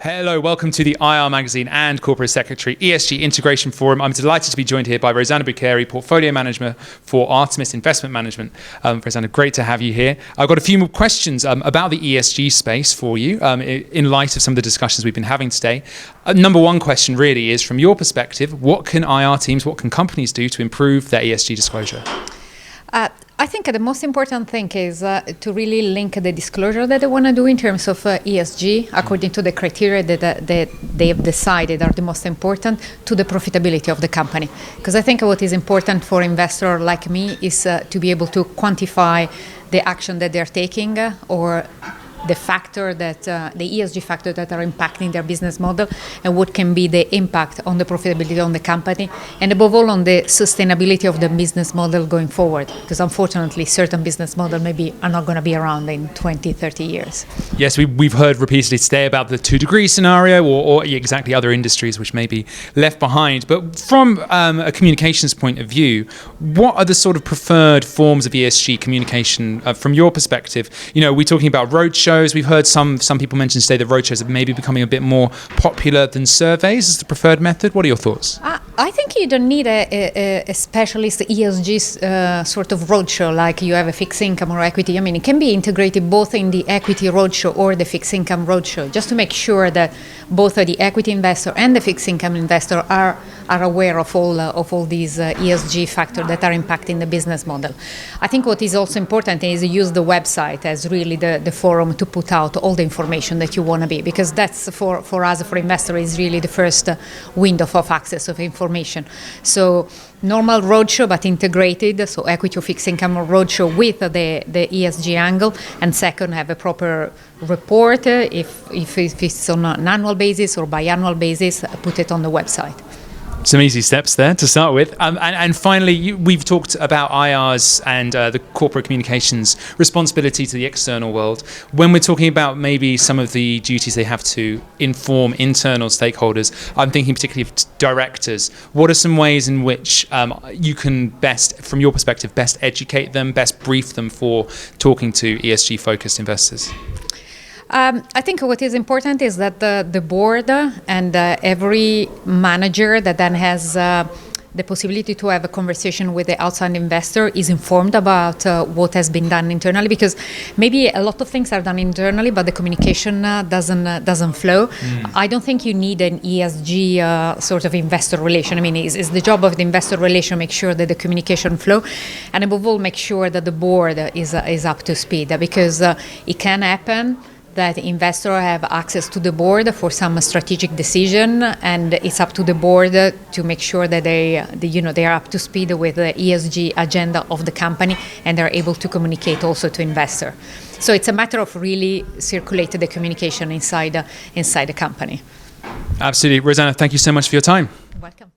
Hello, welcome to the IR Magazine and Corporate Secretary ESG Integration Forum. I'm delighted to be joined here by Rosanna Burcheri, Portfolio Manager for Artemis Investment Management. Rosanna, great to have you here. I've got a few more questions about the ESG space for you in light of some of the discussions we've been having today. Number one question really is, from your perspective, what can IR teams, what can companies do to improve their ESG disclosure? I think the most important thing is to really link the disclosure that they want to do in terms of ESG, according to the criteria that they have decided are the most important, to the profitability of the company. Because I think what is important for an investor like me is to be able to quantify the action that they're taking or the factor that the ESG factor that are impacting their business model, and what can be the impact on the profitability on the company, and above all on the sustainability of the business model going forward, because unfortunately certain business models maybe are not going to be around in 20, 30 years. Yes, we've heard repeatedly today about the 2-degree scenario or exactly other industries which may be left behind. But from a communications point of view, what are the sort of preferred forms of ESG communication from your perspective? You know, we're talking about roadshows. We've heard some people mention today that roadshows are maybe becoming a bit more popular than surveys as the preferred method. What are your thoughts? I think you don't need a specialist ESG sort of roadshow like you have a fixed income or equity. I mean, it can be integrated both in the equity roadshow or the fixed income roadshow, just to make sure that both the equity investor and the fixed income investor are aware of all these ESG factors that are impacting the business model. I think what is also important is use the website as really the forum to put out all the information that you want to be, because that's for us, for investors, is really the first window of access of information. So normal roadshow but integrated, so equity or fixed income roadshow with the ESG angle, and second, have a proper report if it's on an annual basis or biannual basis, put it on the website. Some easy steps there to start with. And finally, we've talked about IRs and the corporate communications responsibility to the external world. When we're talking about maybe some of the duties they have to inform internal stakeholders, I'm thinking particularly of directors. What are some ways in which you can best, from your perspective, best educate them, best brief them for talking to ESG-focused investors? I think what is important is that the board and every manager that then has the possibility to have a conversation with the outside investor is informed about what has been done internally, because maybe a lot of things are done internally, but the communication doesn't flow. I don't think you need an ESG sort of investor relation. I mean, it's the job of the investor relation make sure that the communication flow, and above all, make sure that the board is up to speed, because it can happen that investors have access to the board for some strategic decision, and it's up to the board to make sure that they are up to speed with the ESG agenda of the company, and they're able to communicate also to investor. So it's a matter of really circulating the communication inside the company. Absolutely. Rosanna, thank you so much for your time. Welcome.